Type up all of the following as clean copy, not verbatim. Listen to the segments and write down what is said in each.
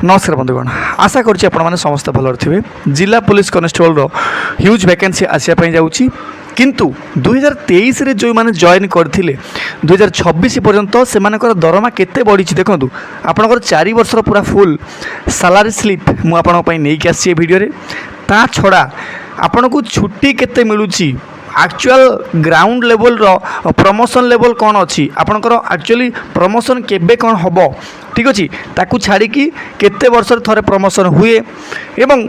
नमस्कार बंधुगण आशा करुँच आपने समस्ते भल थे। जिला पुलिस कनेस्टेबल ह्यूज वैकेंसी आसापी जाऊँगी किंतु 2023 रे जो मैंने जॉइन करते 2026 पर्यंत से दरमा केते बढ़ी देखो आपंकर 4 वर्षर पूरा फुल सालारी स्लिप मुझे नहीं आसी भिडियो ता छड़ा आपन को छुट्टी केते मिलूची एक्चुअल ग्राउंड लेवल रो प्रमोशन लेवल कौन अच्छी आपंकर एक्चुअली प्रमोशन केबे कौन हम ठीक अच्छे ताकू छाड़ी केते वर्ष थरे प्रमोशन हुए एवं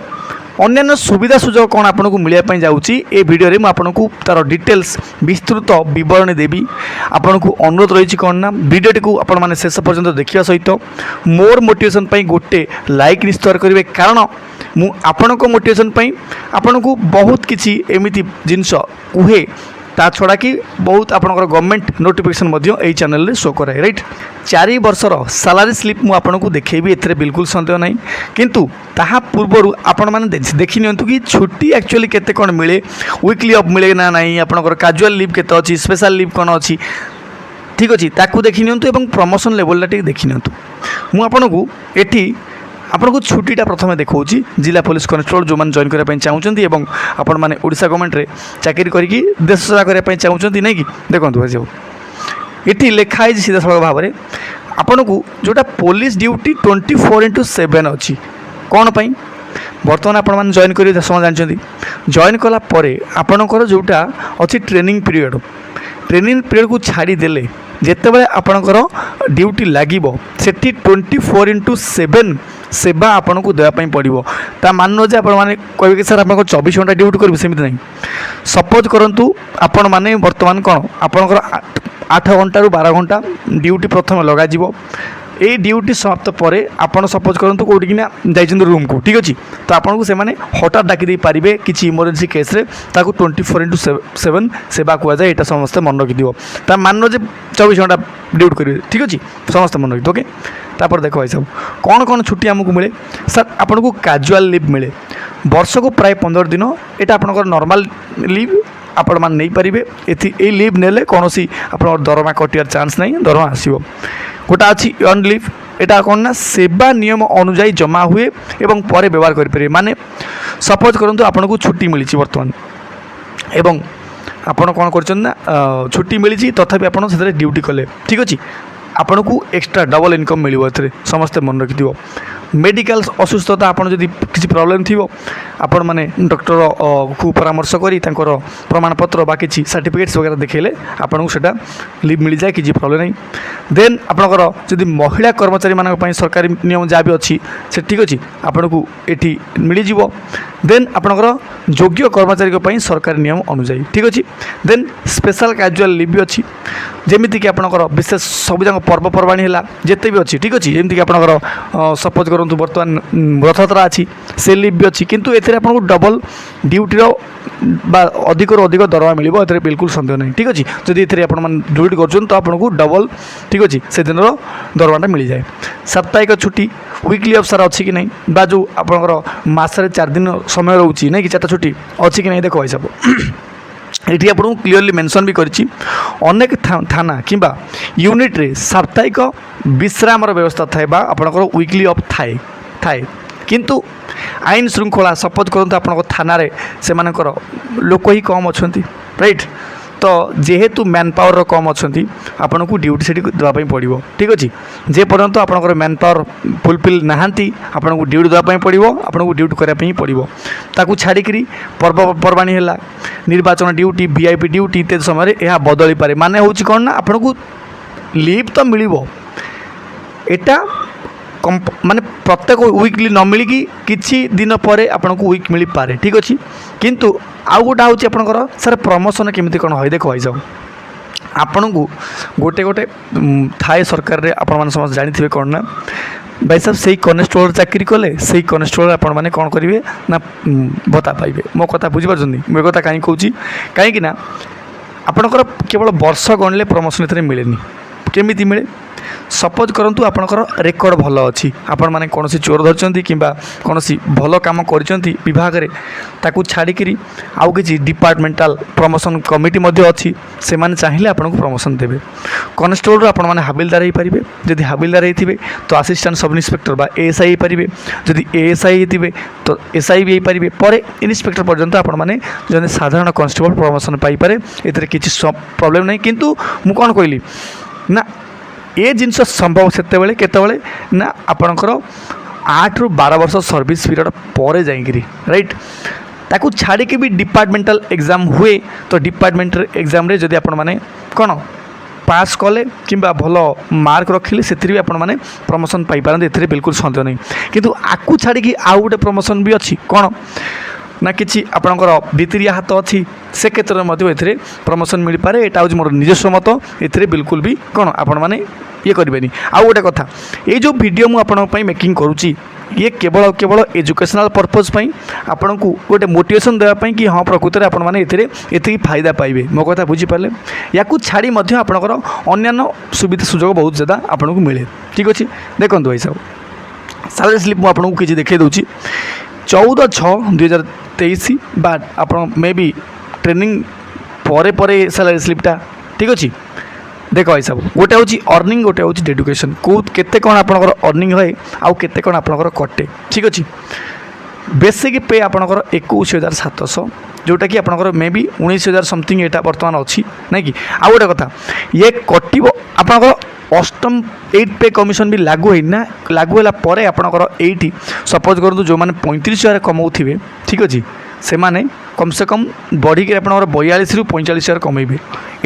अन्य सुविधा सुजोग कौन आपन को मिलवाई जाऊँगी ये वीडियो रे आपको तार डिटेल्स विस्तृत बरणी देवी आपन को अनुरोध रही कौन ना वीडियोटी को आपण मैंने शेष पर्यंत देखा सहित मोर मोटिवेशन गोटे लाइक निश्चय करेंगे कारण मु आपण को मोटिवेशन आपण को बहुत किसी एमती जिनस कहे ता छड़ा कि बहुत आपंकर गवर्नमेंट नोटिफिकेशन यही चैनल रे शो कराए राइट 4 वर्षर सालारी स्लिप मुझे आपको देखेबी एथे बिल्कुल सन्देह नहीं किंतु ताहा पूर्वर आपण मैंने देखी नियंतु कि छुट्टी एक्चुअली केते कौन मिले वीकली ऑफ मिले ना नहीं आपंकर कैजुअल लीव केते अच्छी स्पेशल लीव कौन अच्छी ठीक अच्छे ताकू देखी नियंतु एवं प्रमोशन लेवल टी देखी नियंतु मु आपको एठी आपको छुट्टीटा प्रथम देखा जिला पुलिस कनेस्टेबल जो मैंने जॉइन करने चाहते हैं आपण मैंने ओडिशा गवर्नमेंट रे चाकरी करके देश सेवा करने चाहते नहीं कि देखो भाई ये लिखाई सीधा सड़क भाव में आपन को जोटा पुलिस ड्यूटी 24/7 अच्छी कौन पाई बर्तमान आपण मैंने जॉइन कर समय जानते जॉइन कलापर आपणकर जोटा अच्छी ट्रेनिंग पीरियड को छाड़ीदे जितेबाला आपणकर ड्यूटी लगे से 24/7 सेवा आपन को देवाई पड़ो ता मान जे आप कहे कि सर आप 24 घंटा ड्यूटी करेंगे सेमती नहीं सपोज करूँ आपण मैंने बर्तमान कौन आपंकर 8 घंटा रू 12 घंटा ड्यूटी प्रथम लगे ये ड्यूटी समाप्त पर आपड़ सपोज करूँ कौटिना जाइए रूम को ठीक अच्छे तो आपको से हठात डाकी पारे किसी इमरजेंसी केस रे ताकू 24/7 सेवा कहुए यहाँ समस्ते मन रखिदिव ता मान जे 24 घंटा ड्यूटी करेंगे ठीक अच्छे समस्त मन रखिद ओके तापर देख भाई सब कौन कौन छुट्टी आमको मिले सर आपको कैजुअल लीव मिले वर्ष को प्राय 15 दिन यहाँ आपंकर नॉर्मल लीव आपण मैंने नहीं पारे ये लीव नेले कौन सी आप दरमा कटियार चान्स नहीं दरमा आसो गोटा अच्छी अर्न लीव एटा कौन ना सेवा नियम अनुजाई जमा हुए एवं पर व्यवहार करें माने सपोज करूँ आपको छुट्टी मिली बर्तमान एवं आपण कौन कर छुट्टी मिली तथापि आप ड्यूटी कले ठीक अच्छे आपन को एक्स्ट्रा डबल इनकम मिले ए समस्ते मन रखि मेडिकल असुस्थता आपन जदि किसी प्रॉब्लम थी आपण माने डॉक्टर को परामर्श करी तांकर प्रमाणपत्र बा किसी सर्टिफिकेट्स वगैरह देखले आपन को सेटा लीव मिल जाए किसी प्रॉब्लम नहीं देन आपनकर जदि महिला कर्मचारी मानक पई सरकारी नियम जहाँ भी अच्छी से ठीक अच्छे आपन को एठी मिल जीवो देन आपनकर योग्य कर्मचारी पई सरकारी नियम अनुसार ठीक अच्छे देन स्पेशल कैजुअल लीव भी अच्छी जमीती कि आपनकर विशेष सब जगह पर्वपर्वाणी है जिते भी अच्छी ठीक अच्छे जमीक आपंकर सपोज करूँ बर्तमान रथयात्रा अच्छी से लीव भी अच्छी किंतु एथे आपको डबल ड्यूटी अधिक अधिक दरमा मिले ए बिल्कुल सन्देह नहीं ठीक अच्छे जदि ये ड्यूटी कर तो आपको डबल ठीक अच्छे से दिन दरमाटा मिल जाए साप्ताहिक छुट्टी वीकली ऑफ सारा अच्छी कि नहीं बा जो आपंकर मसरे 4 दिन समय रोचे नहीं कि 4टा छुट्टी अच्छी कि नहीं देखो हिसाब ये आपको क्लीयरली मेंशन भी करी अनेक थाना किंबा यूनिट रे साप्ताहिक विश्राम व्यवस्था थाए बा आपनकर वीकली ऑफ थाए थाए किंतु आईन श्रृंखला सपोज करूँ आप थाना से लोक ही कम अच्छा राइट तो जेहेतु मैन पावर कम अच्छा आपन को ड्यूटी से देवाई पड़ो ठीक अच्छे जे पर्यंत आपंकर मैन पावर फुलफिल नहांती आपन को ड्यूटी देवाई पड़ो आपन को ड्यूटी करने पड़ो ताकू छाड़ी पर्वपर्वाणी है निर्वाचन ड्यूटी वीआईपी ड्यूटी इत्यादि समय यह बदली पारे माने हूँ कौन ना आपन को लीव तो मिलिबो एटा माने प्रत्येक वीकली न मिलिकी किसी दिन पर आपन को वीक मिल पारे ठीक अच्छे किंतु आउ गोटा हूँ आपंकर सर प्रमोशन केमी कौन है देख भाई जाओ आपण को गोटे गोटे थाए सरकार रे आपण मैंने समस्त जानी कौन ना भाई साहब से कनेस्टेबल चाकरी कले से कनेस्टेबल आपण मैंने कौन करेंगे ना भत्ता पाइबे मो कथा बुझीपार मो कथा कहीं कहूँ कहीं आपणकर केवल वर्ष गणले प्रमोशन ए मिले केमी मिले सपोज करंतु आपणकर रेकर्ड भल अच्छी आपण मैंने कौन चोर धरती कि कौन भल कम कर विभाग में ताकू छाड़िकी आउ कि डिपार्टमेंटाल प्रमोशन कमिटी अच्छी से चाहिए आपको प्रमोशन देवे कनेस्टेबल आपण मैंने हाबिलदार हो पारे जदि हाबिलदार होते तो असिस्टेंट सब इन्स्पेक्टर बा एएसआई हो पारे जदि एएसआई होते तो एसआई भी हो पारे पर इन्स्पेक्टर पर्यंत आपण मैंने जब साधारण कनेस्टेबल प्रमोशन पाइपे ये किसी प्रॉब्लम नहीं किंतु मु कौन कहली ना ये जिनस संभव से केतबले ना आपणकर 8 ରୁ 12 वर्ष सर्विस पीरियड पर जाइए राइट ताकू छाड़ी भी डिपार्टमेंटाल एग्जाम हुए तो डिपार्टमेंटल एग्जाम रे जदि आपण माने कौन पास कले कि भल मार्क रखिले से भी आपण माने प्रमोशन पाइपारे ए बिल्कुल सन्देह नहीं किंतु आकू छाड़ी आउ गोटे प्रमोशन भी अच्छी कौन ना कि आपणकर भितरिया हाथ अच्छी से क्षेत्र में प्रमोशन मिल पारे यहाँ हूँ मोर निजस्व मत ए बिल्कुल भी कौन आपण मैंने ये करें आउ गोटे कथा ये जो वीडियो मुझे मेकिंग करुँची ये केवल केवल एजुकेशनल पर्पज आपण को गोटे मोटिवेशन देवाई कि हाँ प्रकृत में आपण मैंने ये फायदा पाइबे मो कथा बुझीपारे या छाड़ी आपणकर अन्य सुविधा सुजोग बहुत ज़्यादा आपको मिले ठीक अच्छे देखो भाई साहब सैलरी स्लिप मुझे किसी देखा दूँ 14/6/2023 बा आप मे बी ट्रेनिंग परे सैलरी स्लिपटा ठीक अच्छे देख भाई साहब गोटे हूँ अर्निंग गोटे हूँ डेडिकेशन को केते कौन आपणकर अर्निंग रहे आउ केते कौन आपणकर कटे ठीक अच्छे बेसिक पे आपणकर 21,700 जोटा कि आपणकर मे बी 19,000 समथिंग यहाँ बर्तमान अच्छी नहीं कि आउ गोटे कथा ये कटिव आपणकर अष्टम 8 पे कमिशन भी लागू होना लागू होला परे आपणकर एटी सपोज करूँ जो मैंने 35,000 कमाऊे ठीक अच्छे से माने कम से कम बढ़ी आप 42 ରୁ 45,000 कमेबे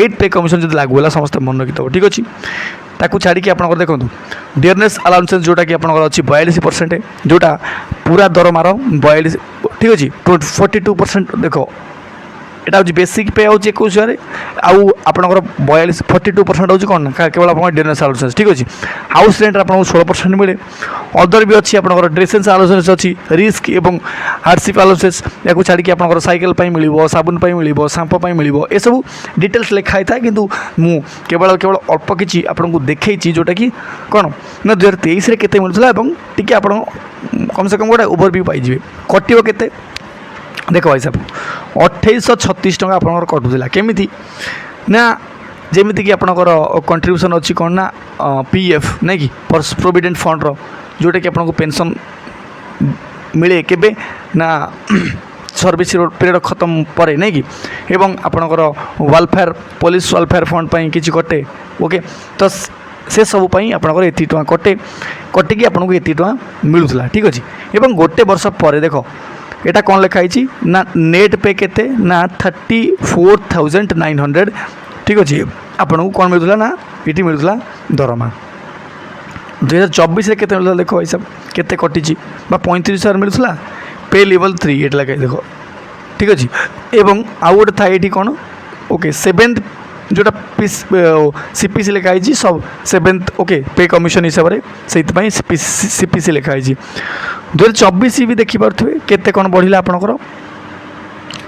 8 पे कमिशन जो लागू होला समस्त मन रखिथब ठीक अच्छे ताकू छाड़ी आप देखो डियरनेस अलाउंसेस जोटा कि आपंकर अच्छी 42% जोटा पूरा दरमार 42 ठीक अच्छे 42% देख यहाँ हूँ बेसिक पे हूँ 21,000 आउ आपंकर 42% हूँ कौन केवल आप डियरनेस अलाउंसेस ठीक अच्छे हाउस रेंट आपको 16% मिले अदर भी अच्छी आपंकर ड्रेसेस अलाउंसेस अच्छी रिस्क एवं हार्डशिप अलाउंसेस या छाड़ी आपंकर साइकेल मिल साबुन मिल सांपो मिल ये सब डिटेल्स लिखाई था किंतु मु केवल केवल अल्प किसी आपको देखी जोटा कि कौन ना 2023 केते मिलूला टी आप कम से कम गोटे ओवरव्यू पाइबे कटिव केते देख भाई साहब 2836 टका आपंकर कटुला केमी ना जमीती कि आपंकर कंट्रीब्यूशन अच्छी कौन ना पीएफ नहीं कि प्रोविडेंट फंड रो जोटा कि आपको पेंशन मिले केबे ना सर्विस पीरियड खत्म पर नहीं कि एवं आपंकर वेलफेयर पुलिस वेलफेयर फंड पर किसी कटे ओके तो से सबूपाई आपंकर ये टका कटे कटिकी आपको ये टका मिलूला ठीक अच्छे एवं गोटे वर्ष पर देख यहाँ कौन लिखाई ना नेट पे केते ना 34,900 ठीक अच्छे आपन को कौन मिलूला ना ये मिलूला दरमा 2024 केते मिलूला देख भाई साहब केते कटी 35,000 मिलूला पे लेवल 3 ये लगे देख ठीक अच्छे एवं आउ गोटे था ये कौन ओके 7th जोटा सीपीसी लिखाई सब 7th ओके पे कमिशन हिसाब से सीपीसी लिखाई 2024 भी देखिपे केते कौन बढ़ला आपणकर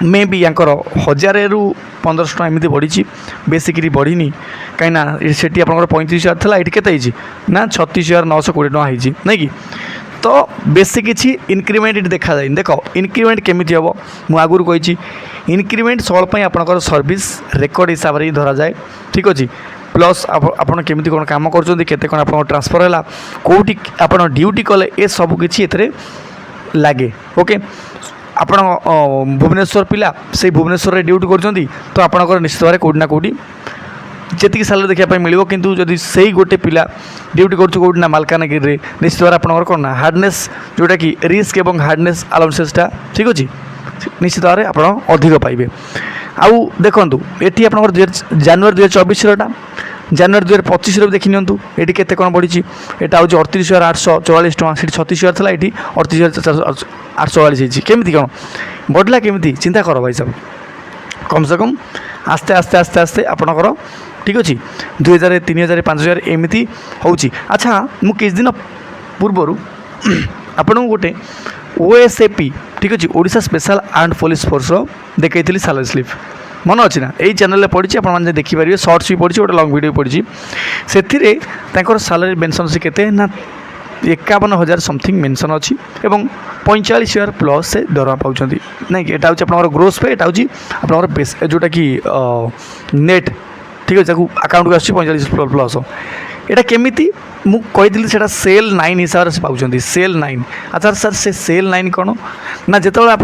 मे भी यांकर 1000 ରୁ 1500 टका एमती बढ़ी बेसिक बढ़ी कहीं से आप 35,000 था ये केते ना 36,920 टका होती नहीं कि तो बेसिक किसी इनक्रीमेंट देखा जाए देख इनक्रीमेंट केमी हम मुझे आगुरी कही इनक्रीमेंट सबल आपंकर सर्विस रेकर्ड हिसाब से धरा जाए ठीक अच्छे प्लस आप केमी कौन कम कर कौन आप ट्रांसफर है कौटी आप ड्यूटी कले ये सबकि ये लगे ओके आप भुवनेश्वर पिला से भुवनेश्वर ड्यूटी कर तो आपंकर निश्चित भाव कौटी ना कौटी जी सैलरी देखा मिले किंतु जदि से ही गोटे पिला ड्यूटी करोटी ना मालकानगिरी निश्चित भाव आपंकर कौन ना हार्डनेस जोटा कि रिस्क एवं हार्डनेस अलाउंसेसटा ठीक अच्छे निश्चित भाव आप अधिक पाइबे आउ देखूँ ये आप जानुरी 2024 जानुरी 2025 देखी नियंतु ये केते कौन बढ़ी यहाँ हूँ 38,844 टका से 36,000 था ये 38,844 केमी कौन बढ़ला केमी चिंता कर भाई साहब कम से कम आस्ते आस्ते आस्ते आस्ते आपणकर ठीक अच्छे 2,000 3,000 5,000 एमती हूँ अच्छा मु किछ दिन पूर्वर आपन गोटे ओएसएपी ठीक अच्छे Odisha special armed police force देखी सैलरी स्लिप मन अच्छी ना यही चैनल पड़ी आपने देखिपारे सर्ट्स भी पड़ी गोटे लंग वीडियो पड़ी से सालारी मेनसन से केते ना 51,000 समथिंग मेनसन अच्छी एवं 45,000 प्लस से दरमा पाँच ना कि यहाँ हूँ आप ग्रोस पे यहाँ हूँ आप जोटा कि नेट ठीक अच्छे अकाउंट को आस 45 प्लस यहाँ केमी मुझे से सेल 9 हिसाब से पाँच सेल 9 अच्छा सर से सेल 9 कौन ना जिते आप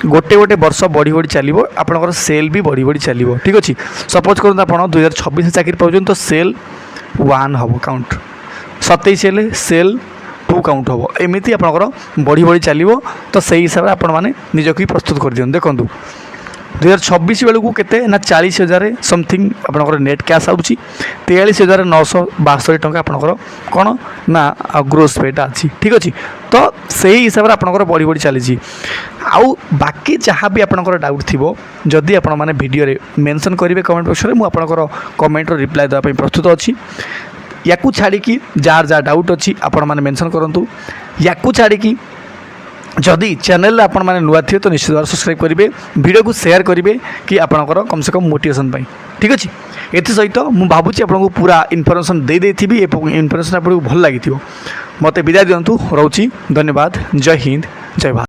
गोटे गोटे वर्ष बढ़ी बढ़ी चलो आपंकर सेल भी बढ़ी बढ़ी चलो ठीक अच्छे सपोज करूँ आप 2026 चाकरी पाँच तो सेल 1 हम काउंट 27 हेले सेल 2 काउंट हम एमती आपंकर बढ़ी बढ़ी चलो तो सही हिसाब से आपण मैंने निजक प्रस्तुत कर दिखाँ देखो 2026 बेलू के ना 40,000 समथिंग आपंकर नेट कैश आउची 43,962 टंका आपंकर कौन ना ग्रोस पेटा अच्छी ठीक अच्छे तो सही हिसाब से आपंकर बढ़ी बढ़ी चली आउ बाकी जहाँ भी आपंकर डाउट थी जदि आपण मैंने वीडियो मेंशन करेंगे कमेंट बॉक्स में मुझे कमेंट रिप्लाई देवाई प्रस्तुत अच्छी या छाड़ी जार जहाँ डाउट अच्छी आपण मैंने मेंशन करूँ या छाड़ी जदि चैनल आपण मैंने नुआ थे तो निश्चित भाव सब्सक्राइब करेंगे वीडियो को शेयर करेंगे कि आपंकर कम से कम मोटिवेशन ठीक अच्छे एथि सहित मुझे भावुँ आपको पूरा इनफर्मेशन दे देथिबी एवं इनफर्मेशन आपको भल लगी मत विदाय दिंतु रोची धन्यवाद जय हिंद जय भारत।